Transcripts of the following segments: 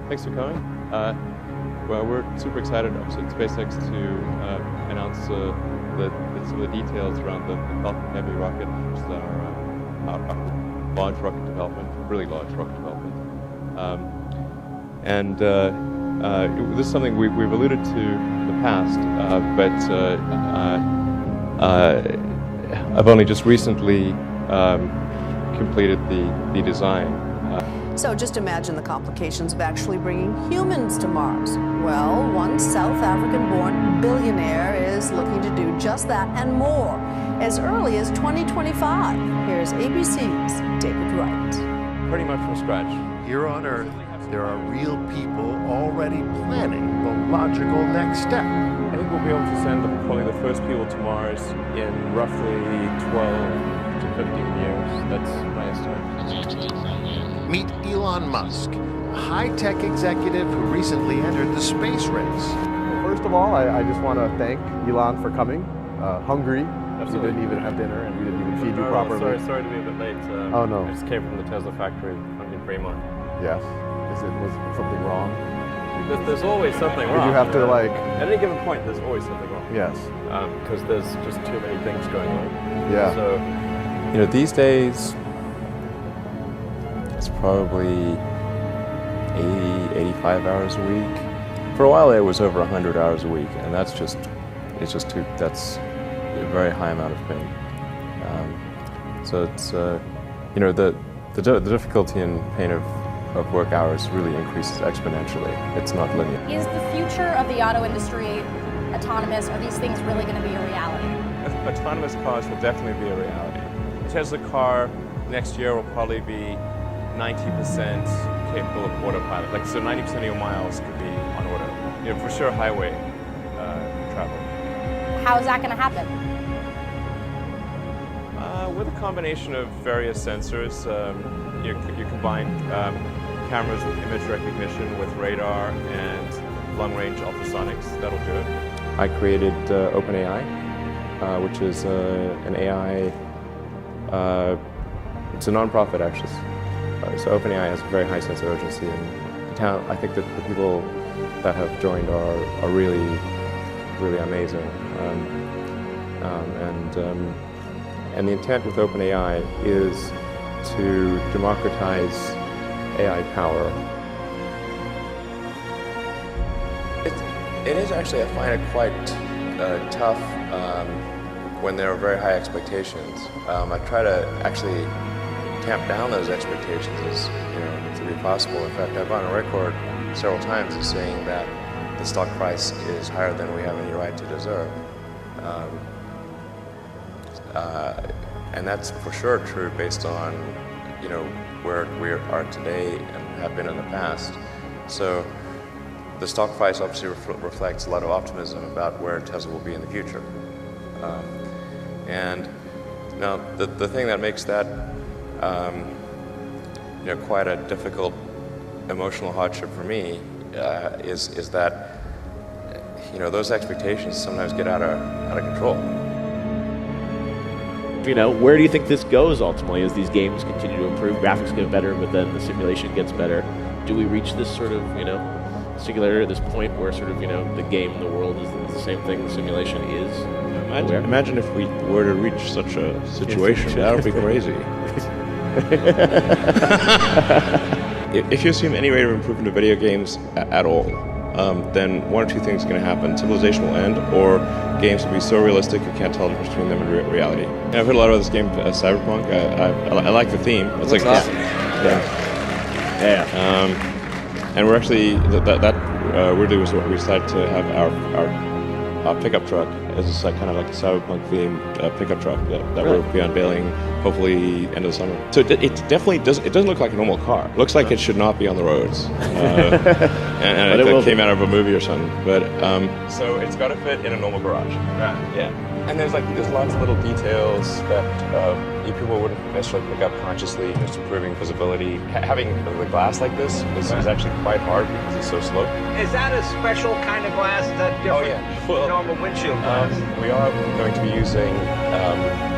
Thanks for coming. Well, we're super excited at SpaceX to announce some of the details around the Falcon Heavy rocket, which is our large rocket development, really large rocket development. This is something we've alluded to in the past, but I've only just recently completed the design. So just imagine the complications of actually bringing humans to Mars. Well, one South African-born billionaire is looking to do just that and more as early as 2025. Here's ABC's David Wright. Pretty much from scratch. Here on Earth, there are real people already planning the logical next step. I think we'll be able to send probably the first people to Mars in roughly 12 to 15 years. That's my estimate. Meet Elon Musk, a high-tech executive who recently entered the space race. First of all, I just want to thank Elon for coming. Hungry. Absolutely. We didn't even have dinner, and we didn't even feed you properly. Sorry to be a bit late. Oh, no. I just came from the Tesla factory in Fremont. Yes. Was something wrong? There's always something wrong. Did you have to At any given point, there's always something wrong. Yes. Because there's just too many things going on. Yeah. So, these days, it's probably 80, 85 hours a week. For a while, it was over 100 hours a week, and that's a very high amount of pain. So it's, the difficulty and pain of work hours really increases exponentially. It's not linear. Is the future of the auto industry autonomous? Are these things really going to be a reality? Autonomous cars will definitely be a reality. The Tesla car next year will probably be 90% capable of autopilot. So 90% of your miles could be on auto. For sure highway travel. How is that going to happen? With a combination of various sensors, you combine cameras with image recognition with radar and long-range ultrasonics. That'll do it. I created OpenAI, which is an AI. It's a non-profit actually. So OpenAI has a very high sense of urgency, and I think that the people that have joined are really, really amazing. And the intent with OpenAI is to democratize AI power. It is actually, I find it quite tough when there are very high expectations. I try to actually tamp down those expectations as to be possible. In fact, I've gone on record several times as saying that the stock price is higher than we have any right to deserve. And that's for sure true based on where we are today and have been in the past. So the stock price obviously reflects a lot of optimism about where Tesla will be in the future. And now the thing that makes that quite a difficult emotional hardship for me is that those expectations sometimes get out of control. Where do you think this goes ultimately as these games continue to improve, graphics get better, but then the simulation gets better? Do we reach this sort of, singularity, this point where sort of, the game and the world is the same thing the simulation is? Imagine if we were to reach such a situation. That would be crazy. If you assume any rate of improvement of video games at all, then one or two things are going to happen. Civilization will end, or games will be so realistic you can't tell the difference between them and reality. And I've heard a lot about this game, Cyberpunk. I like the theme. It's like awesome. And we're actually weirdly was what we decided to have our pickup truck as kind of like a Cyberpunk themed pickup truck that we'll be unveiling hopefully end of the summer. So it definitely doesn't look like a normal car. It looks like it should not be on the roads. And it came out of a movie or something. But so it's got to fit in a normal garage. Right. Yeah. And there's lots of little details that people wouldn't necessarily pick up consciously, just improving visibility. Having the glass like this is actually quite hard because it's so sloped. Is that a special kind of glass? Is that different Oh yeah. Well, normal windshield glass? we are going to be using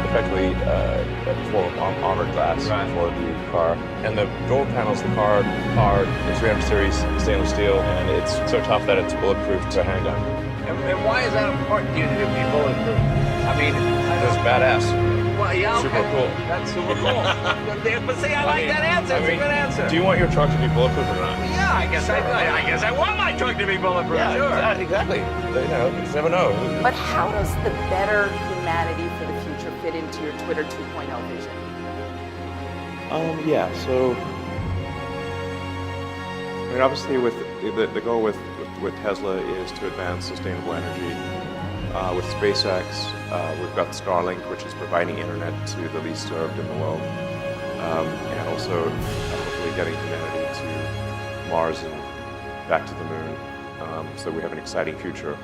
effectively a form of armored glass for the car. And the door panels of the car are the 300 series stainless steel, and it's so tough that it's bulletproof to a handgun. And why is that important to you to be bulletproof? I mean, It's badass. well, yeah, Super okay. cool. That's super cool. But see, I like that answer. It's a good answer. Do you want your truck to be bulletproof or not? Yeah, I guess I want my truck to be bulletproof. Sure. Exactly. You know, you just never know. But how does the better humanity for the future fit into your Twitter 2.0 vision? Yeah, so I mean, obviously, with the goal with Tesla is to advance sustainable energy. With SpaceX, we've got Starlink, which is providing internet to the least served in the world, and also hopefully getting humanity to Mars and back to the moon. So we have an exciting future.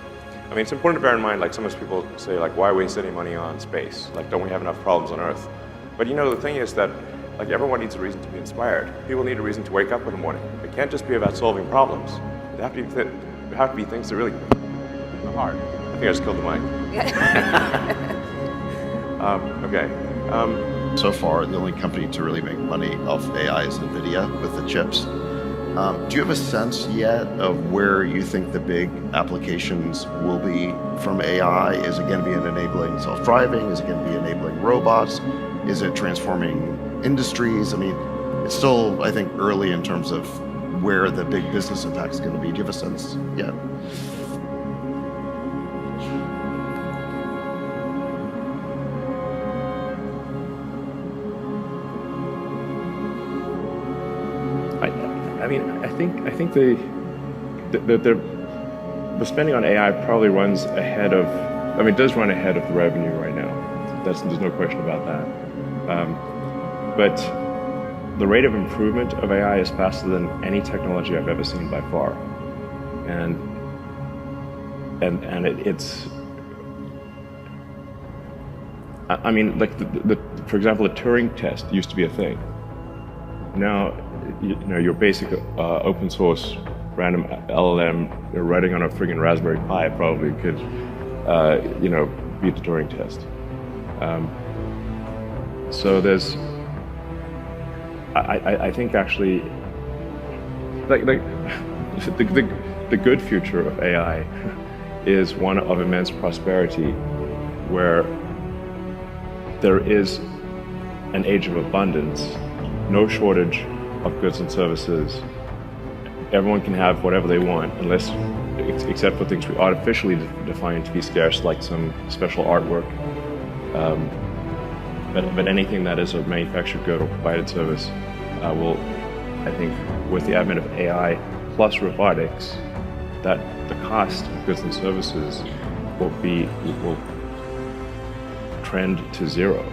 I mean, it's important to bear in mind, like sometimes people say, like, why waste any money on space? Like, don't we have enough problems on Earth? But you know, the thing is that, like, everyone needs a reason to be inspired. People need a reason to wake up in the morning. It can't just be about solving problems. It have to be things that really are hard. I think I just killed the mic. Okay. So far, the only company to really make money off AI is NVIDIA with the chips. Do you have a sense yet of where you think the big applications will be from AI? Is it going to be enabling self-driving? Is it going to be enabling robots? Is it transforming industries? I mean, it's still, I think, early in terms of where the big business impact is going to be. Do you have a sense yet? I think the spending on AI probably runs ahead of, I mean, it does run ahead of the revenue right now. There's no question about that. But the rate of improvement of AI is faster than any technology I've ever seen by far, and it's. I mean, like for example, the Turing test used to be a thing. Now, you know, your basic open source random LLM running on a friggin' Raspberry Pi probably could, you know, beat the Turing test. So there's, I think actually, like the good future of AI is one of immense prosperity, where there is an age of abundance, no shortage of goods and services. Everyone can have whatever they want, unless, except for things we artificially define to be scarce, like some special artwork. But anything that is a manufactured good or provided service will, I think, with the advent of AI plus robotics, that the cost of goods and services will trend to zero.